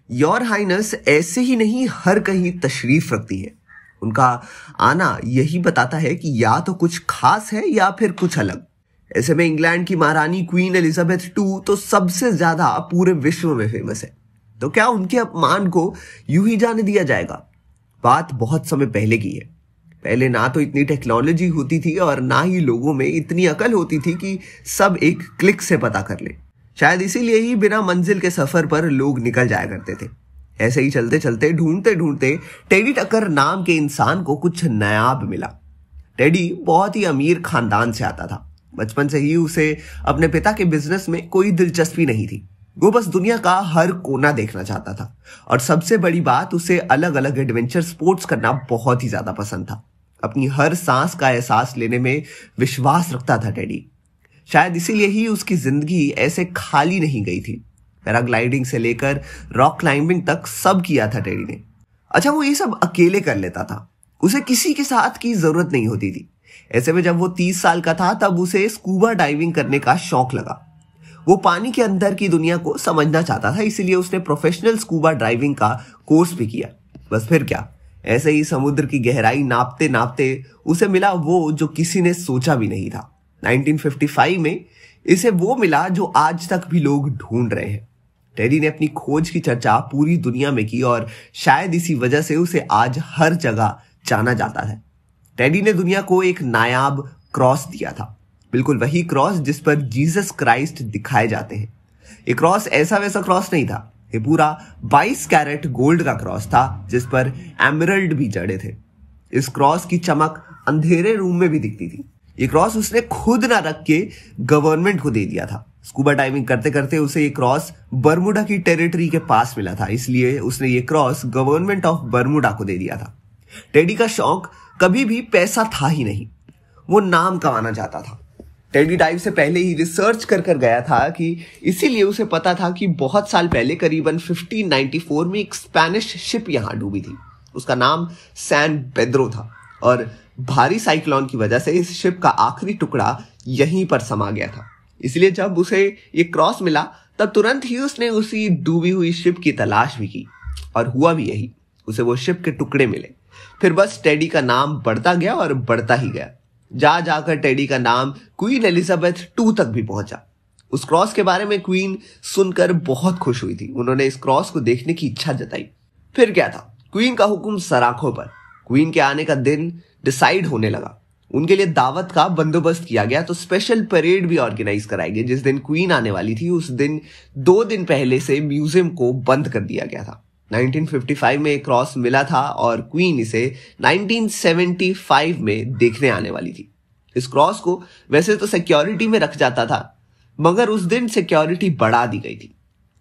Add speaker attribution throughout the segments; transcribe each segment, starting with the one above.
Speaker 1: Your highness ऐसे ही नहीं हर कहीं तशरीफ रखती है। उनका आना यही बताता है कि या तो कुछ खास है या फिर कुछ अलग। ऐसे में इंग्लैंड की महारानी क्वीन एलिजाबेथ II तो सबसे ज्यादा पूरे विश्व में फेमस है। तो क्या उनके अपमान को यूं ही जाने दिया जाएगा? बात बहुत समय पहले की है। पहले ना तो इतनी टेक्नोलॉजी होती थी और ना ही लोगों में इतनी अकल होती थी कि सब एक क्लिक से पता कर ले। शायद इसीलिए ही बिना मंजिल के सफर पर लोग निकल जाया करते थे। ऐसे ही चलते चलते ढूंढते ढूंढते टेडी टकर नाम के इंसान को कुछ नायाब मिला। टेडी बहुत ही अमीर खानदान से आता था। बचपन से ही उसे अपने पिता के बिजनेस में कोई दिलचस्पी नहीं थी। वो बस दुनिया का हर कोना देखना चाहता था और सबसे बड़ी बात, उसे अलग अलग एडवेंचर स्पोर्ट्स करना बहुत ही ज्यादा पसंद था। अपनी हर सांस का एहसास लेने में विश्वास रखता था टेडी। शायद इसीलिए ही उसकी जिंदगी ऐसे खाली नहीं गई थी। पैराग्लाइडिंग से लेकर रॉक क्लाइंबिंग तक सब किया था टेडी ने। अच्छा, वो ये सब अकेले कर लेता था। उसे किसी के साथ की जरूरत नहीं होती थी। ऐसे में जब वो 30 साल का था तब उसे स्कूबा डाइविंग करने का शौक लगा। वो पानी के अंदर की दुनिया को समझना चाहता था, इसीलिए उसने प्रोफेशनल स्कूबा डाइविंग का कोर्स भी किया। बस फिर क्या, ऐसे ही समुद्र की गहराई नापते नापते उसे मिला वो जो किसी ने सोचा भी नहीं था। 1955 में इसे वो मिला जो आज तक भी लोग ढूंढ रहे हैं। टेडी ने अपनी खोज की चर्चा पूरी दुनिया में की और शायद इसी वजह से उसे आज हर जगह जाना जाता है। टेडी ने दुनिया को एक नायाब क्रॉस दिया था, बिल्कुल वही क्रॉस जिस पर जीसस क्राइस्ट दिखाए जाते हैं। ये क्रॉस ऐसा वैसा क्रॉस नहीं था, ये पूरा 22 कैरेट गोल्ड का क्रॉस था जिस पर एमरल्ड भी जड़े थे। इस क्रॉस की चमक अंधेरे रूम में भी दिखती थी। ये क्रॉस उसने खुद ना रख के गवर्नमेंट को दे दिया था। स्कूबा डाइविंग करते करते उसे ये क्रॉस बर्मुडा की टेरिटरी के पास मिला था, इसलिए उसने ये क्रॉस गवर्नमेंट ऑफ बर्मुडा को दे दिया था। टेडी का शौक कभी भी पैसा था ही नहीं, वो नाम कमाना चाहता था। टेडी डाइव से पहले ही रिसर्च कर गया था कि इसीलिए उसे पता था कि बहुत साल पहले करीबन 1594 में एक स्पेनिश शिप यहां डूबी थी। उसका नाम सैन पेड्रो था और भारी साइक्लोन की वजह से इस शिप का आखिरी टुकड़ा यहीं पर समा गया था। इसलिए जब उसे ये क्रॉस मिला तब तुरंत ही उसने उसी डूबी हुई शिप की तलाश भी की और हुआ भी यही, उसे वो शिप के टुकड़े मिले। फिर बस टेडी का नाम बढ़ता गया और बढ़ता ही गया। जा जाकर टेडी का नाम क्वीन एलिजाबेथ II तक भी पहुंचा। उस क्रॉस के बारे में क्वीन सुनकर बहुत खुश हुई थी। उन्होंने इस क्रॉस को देखने की इच्छा जताई। फिर क्या था, क्वीन का हुक्म सराखों पर। क्वीन के आने का दिन डिसाइड होने लगा। उनके लिए दावत का बंदोबस्त किया गया तो स्पेशल परेड भी ऑर्गेनाइज कराई गई। जिस दिन क्वीन आने वाली थी उस दिन 2 दिन पहले से म्यूजियम को बंद कर दिया गया था। 1955 में क्रॉस मिला था और क्वीन इसे 1975 में देखने आने वाली थी। इस क्रॉस को वैसे तो सिक्योरिटी में रख जाता था, मगर उस दिन सिक्योरिटी बढ़ा दी गई थी।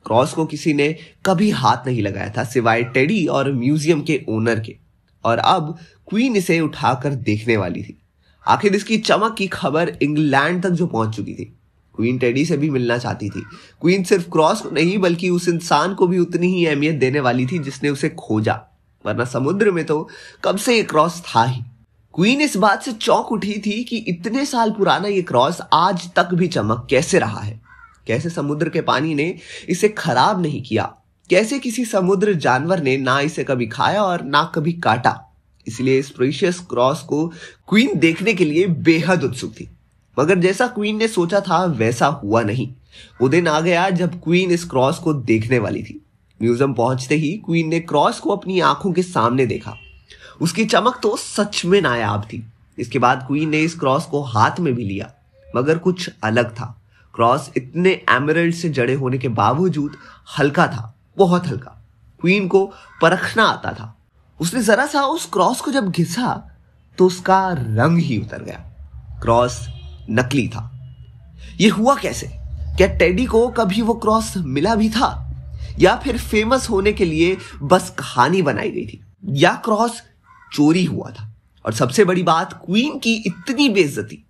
Speaker 1: क्रॉस को किसी ने कभी हाथ नहीं लगाया था सिवाय टेडी और म्यूजियम के ओनर के, और अब क्वीन इसे उठाकर देखने वाली थी। आखिर इसकी चमक की खबर इंग्लैंड तक जो पहुंच चुकी थी। क्वीन टेडी से भी मिलना चाहती थी। क्वीन सिर्फ क्रॉस को नहीं बल्कि उस इंसान को भी उतनी ही अहमियत देने वाली थी जिसने उसे खोजा, वरना समुद्र में तो कब से ये क्रॉस था ही। क्वीन इस बात से चौंक उठी थी कि इतने साल पुराना ये क्रॉस आज तक भी चमक कैसे रहा है। कैसे समुद्र के पानी ने इसे खराब नहीं किया, कैसे किसी समुद्र जानवर ने ना इसे कभी खाया और ना कभी काटा। इसलिए इस प्रीशियस क्रॉस को क्वीन देखने के लिए बेहद उत्सुक थी। मगर जैसा क्वीन ने सोचा था वैसा हुआ नहीं। वो दिन आ गया जब क्वीन इस क्रॉस को देखने वाली थी। म्यूजियम पहुंचते ही क्वीन ने क्रॉस को अपनी आंखों के सामने देखा। उसकी चमक तो सच में नायाब थी। इसके बाद क्वीन ने इस क्रॉस को हाथ में भी लिया, मगर कुछ अलग था। क्रॉस इतने एमरल्ड से जड़े होने के बावजूद हल्का था, बहुत हल्का। क्वीन को परखना आता था। उसने जरा सा उस क्रॉस को जब घिसा तो उसका रंग ही उतर गया। क्रॉस नकली था। यह हुआ कैसे? क्या टेडी को कभी वो क्रॉस मिला भी था, या फिर फेमस होने के लिए बस कहानी बनाई गई थी, या क्रॉस चोरी हुआ था? और सबसे बड़ी बात, क्वीन की इतनी बेइज्जती।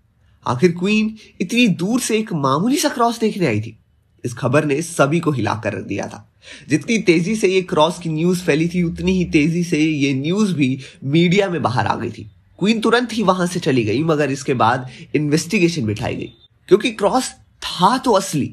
Speaker 1: आखिर क्वीन इतनी दूर से एक मामूली सा क्रॉस देखने आई थी। इस खबर ने सभी को हिलाकर रख दिया था। जितनी तेजी से ये क्रॉस की न्यूज फैली थी उतनी ही तेजी से ये न्यूज भी मीडिया में बाहर आ गई थी। क्वीन तुरंत ही वहां से चली गई, मगर इसके बाद इन्वेस्टिगेशन बिठाई गई, क्योंकि क्रॉस था तो असली।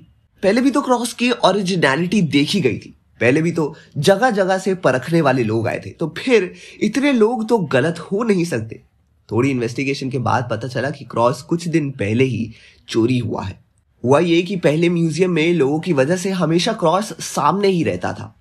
Speaker 1: पहले भी तो क्रॉस की ओरिजिनलिटी देखी गई थी। पहले भी तो जगह जगह से परखने वाले लोग आए थे, तो फिर इतने लोग तो गलत हो नहीं सकते। थोड़ी इन्वेस्टिगेशन के बाद पता चला कि क्रॉस कुछ दिन पहले ही चोरी हुआ है। हुआ ये कि पहले म्यूजियम में लोगों की वजह से हमेशा क्रॉस सामने ही रहता था,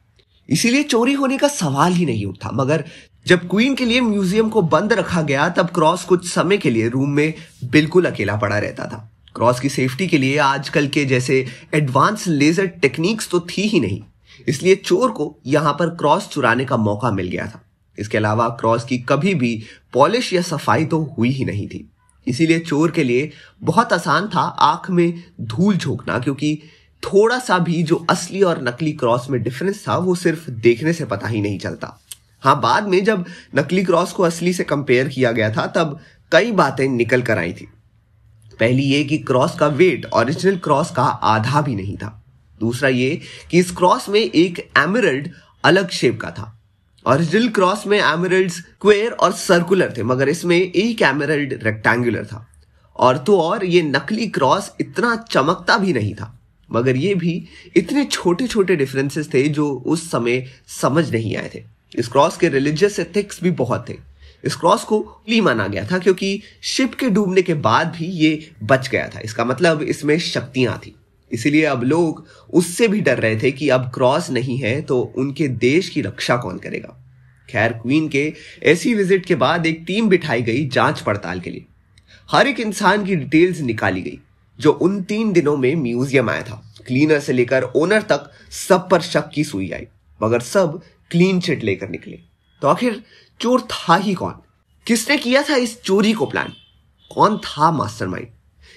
Speaker 1: इसीलिए चोरी होने का सवाल ही नहीं उठा। मगर जब क्वीन के लिए म्यूजियम को बंद रखा गया तब क्रॉस कुछ समय के लिए रूम में बिल्कुल अकेला पड़ा रहता था। क्रॉस की सेफ्टी के लिए आजकल के जैसे एडवांस लेजर टेक्निक्स तो थी ही नहीं, इसलिए चोर को यहां पर क्रॉस चुराने का मौका मिल गया था। इसके अलावा क्रॉस की कभी भी पॉलिश या सफाई तो हुई ही नहीं थी, इसीलिए चोर के लिए बहुत आसान था आंख में धूल झोंकना, क्योंकि थोड़ा सा भी जो असली और नकली क्रॉस में डिफरेंस था वो सिर्फ देखने से पता ही नहीं चलता। हाँ, बाद में जब नकली क्रॉस को असली से कंपेयर किया गया था तब कई बातें निकल कर आई थी। पहली ये कि क्रॉस का वेट ओरिजिनल क्रॉस का आधा भी नहीं था। दूसरा ये कि इस क्रॉस में एक एमरल्ड अलग शेप का था। ओरिजिनल क्रॉस में एमरल्ड्स स्क्वायर और सर्कुलर थे, मगर इसमें एक एमरल्ड रेक्टेंगुलर था। और तो और ये नकली क्रॉस इतना चमकता भी नहीं था, मगर ये भी इतने छोटे छोटे डिफरेंसेस थे जो उस समय समझ नहीं आए थे। इस क्रॉस के रिलीजियस एथिक्स भी बहुत थे। इस क्रॉस को होली माना गया था क्योंकि शिप के डूबने के बाद भी ये बच गया था। इसका मतलब इसमें शक्तियां थी, इसीलिए अब लोग उससे भी डर रहे थे कि अब क्रॉस नहीं है तो उनके देश की रक्षा कौन करेगा। खैर, क्वीन के ऐसी विजिट के बाद एक टीम बिठाई गई जांच पड़ताल के लिए। हर एक इंसान की डिटेल्स निकाली गई जो उन 3 दिनों में म्यूजियम आया था। क्लीनर से लेकर ओनर तक सब पर शक की सुई आई, मगर सब क्लीन चिट लेकर निकले। तो आखिर चोर था ही कौन? किसने किया था इस चोरी को प्लान? कौन था मास्टरमाइंड?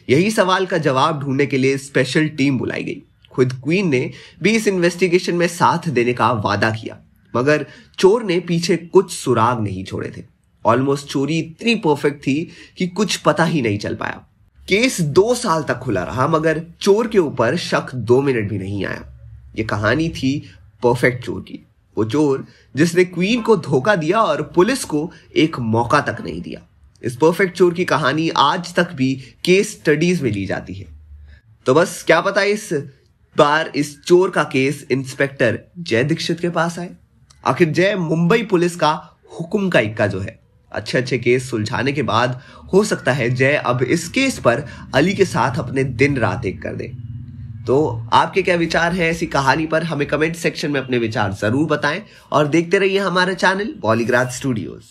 Speaker 1: यही सवाल का जवाब ढूंढने के लिए स्पेशल टीम बुलाई गई। खुद क्वीन ने भी इस इन्वेस्टिगेशन में साथ देने का वादा किया, मगर चोर ने पीछे कुछ सुराग नहीं छोड़े थे। ऑलमोस्ट चोरी इतनी परफेक्ट थी कि कुछ पता ही नहीं चल पाया। केस 2 साल तक खुला रहा, मगर चोर के ऊपर शक 2 मिनट भी नहीं आया। ये कहानी थी परफेक्ट चोर की, वो चोर जिसने क्वीन को धोखा दिया और पुलिस को एक मौका तक नहीं दिया। इस परफेक्ट चोर की कहानी आज तक भी केस स्टडीज में ली जाती है। तो बस क्या पता इस बार इस चोर का केस इंस्पेक्टर जय दीक्षित के पास आए। आखिर जय मुंबई पुलिस का हुक्म का इक्का जो है। अच्छे अच्छे केस सुलझाने के बाद हो सकता है जय अब इस केस पर अली के साथ अपने दिन रात एक कर दे। तो आपके क्या विचार हैं ऐसी कहानी पर? हमें कमेंट सेक्शन में अपने विचार जरूर बताएं और देखते रहिए हमारा चैनल पॉलीग्राफ स्टूडियोज।